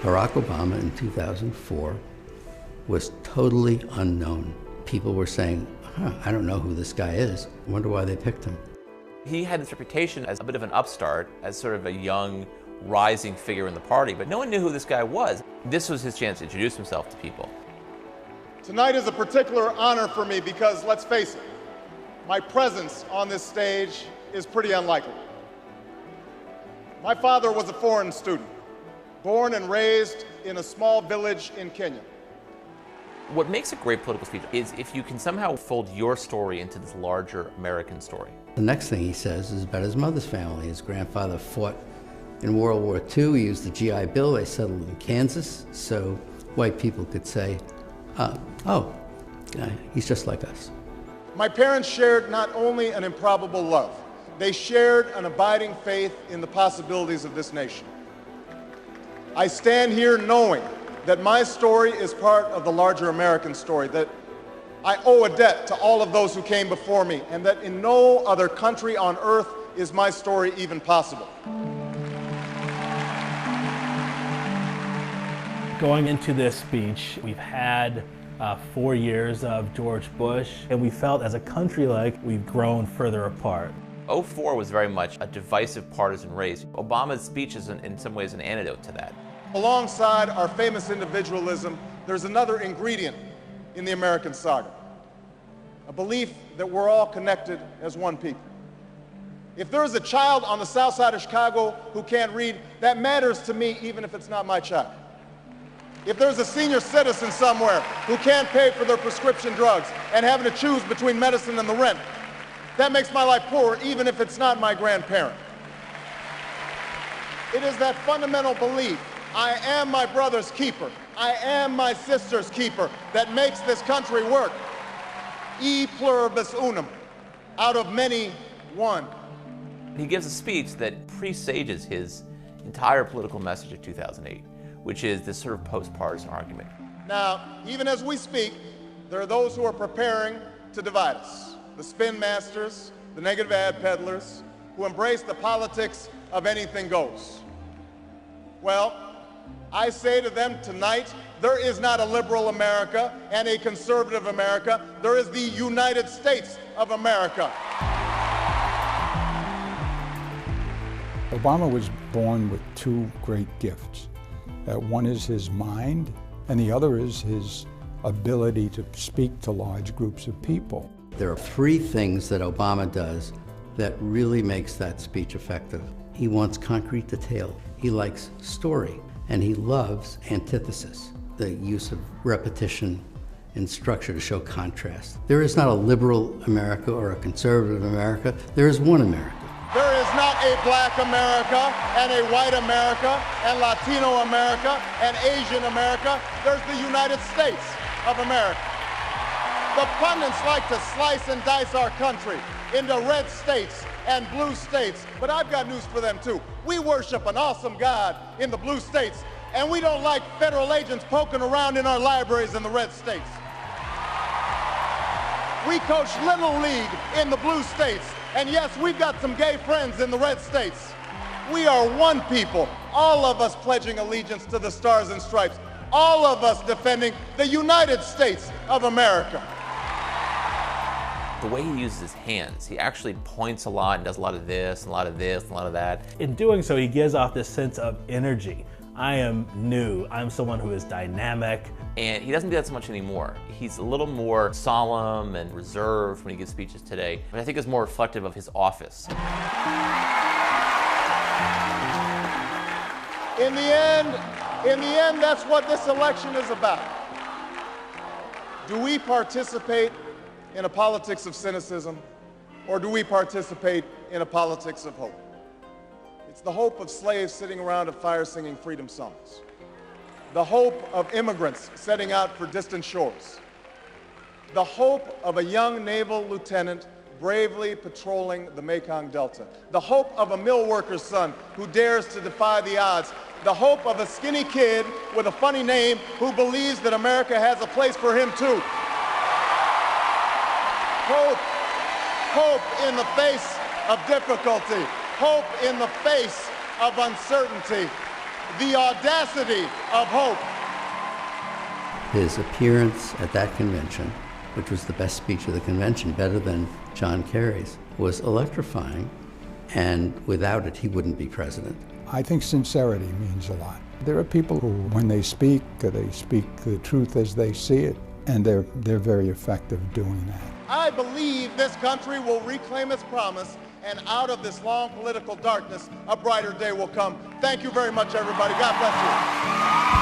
Barack Obama in 2004 was totally unknown. People were saying, I don't know who this guy is. I wonder why they picked him. He had this reputation as a bit of an upstart, as sort of a young, rising figure in the party, but no one knew who this guy was. This was his chance to introduce himself to people. Tonight is a particular honor for me because, let's face it, my presence on this stage is pretty unlikely. My father was a foreign student, born and raised in a small village in Kenya. What makes a great political speech is if you can somehow fold your story into this larger American story. The next thing he says is about his mother's family. His grandfather fought in World War II. He used the GI Bill. They settled in Kansas, so white people could say, he's just like us. My parents shared not only an improbable love, they shared an abiding faith in the possibilities of this nation. I stand here knowing that my story is part of the larger American story, that I owe a debt to all of those who came before me, and that in no other country on earth is my story even possible. Going into this speech, we've had 4 years of George Bush, and we felt as a country like we've grown further apart. 2004 was very much a divisive partisan race. Obama's speech is in some ways an antidote to that. Alongside our famous individualism, there's another ingredient in the American saga, a belief that we're all connected as one people. If there is a child on the south side of Chicago who can't read, that matters to me even if it's not my child. If there's a senior citizen somewhere who can't pay for their prescription drugs and having to choose between medicine and the rent, that makes my life poor even if it's not my grandparent. It is that fundamental belief, I am my brother's keeper, I am my sister's keeper, that makes this country work. E pluribus unum, out of many, one. He gives a speech that presages his entire political message of 2008, which is this sort of post-partisan argument. Now, even as we speak, there are those who are preparing to divide us. The spin masters, the negative ad peddlers, who embrace the politics of anything goes. Well, I say to them tonight, there is not a liberal America and a conservative America. There is the United States of America. Obama was born with two great gifts. One is his mind, and the other is his ability to speak to large groups of people. There are three things that Obama does that really makes that speech effective. He wants concrete detail. He likes story. And he loves antithesis, the use of repetition and structure to show contrast. There is not a liberal America or a conservative America. There is one America. There is not a black America and a white America and Latino America and Asian America. There's the United States of America. The pundits like to slice and dice our country into red states and blue states, but I've got news for them too. We worship an awesome God in the blue states, and we don't like federal agents poking around in our libraries in the red states. We coach Little League in the blue states, and yes, we've got some gay friends in the red states. We are one people, all of us pledging allegiance to the Stars and Stripes, all of us defending the United States of America. The way he uses his hands, he actually points a lot and does a lot of this, and a lot of this, and a lot of that. In doing so, he gives off this sense of energy. I am new, I'm someone who is dynamic. And he doesn't do that so much anymore. He's a little more solemn and reserved when he gives speeches today, but I think it's more reflective of his office. In the end, that's what this election is about. Do we participate in a politics of cynicism, or do we participate in a politics of hope? It's the hope of slaves sitting around a fire singing freedom songs, the hope of immigrants setting out for distant shores, the hope of a young naval lieutenant bravely patrolling the Mekong Delta, the hope of a mill worker's son who dares to defy the odds, the hope of a skinny kid with a funny name who believes that America has a place for him too. Hope in the face of difficulty, hope in the face of uncertainty, the audacity of hope. His appearance at that convention, which was the best speech of the convention, better than John Kerry's, was electrifying, and without it, he wouldn't be president. I think sincerity means a lot. There are people who, when they speak the truth as they see it, and they're very effective doing that. I believe this country will reclaim its promise, and out of this long political darkness, a brighter day will come. Thank you very much, everybody. God bless you.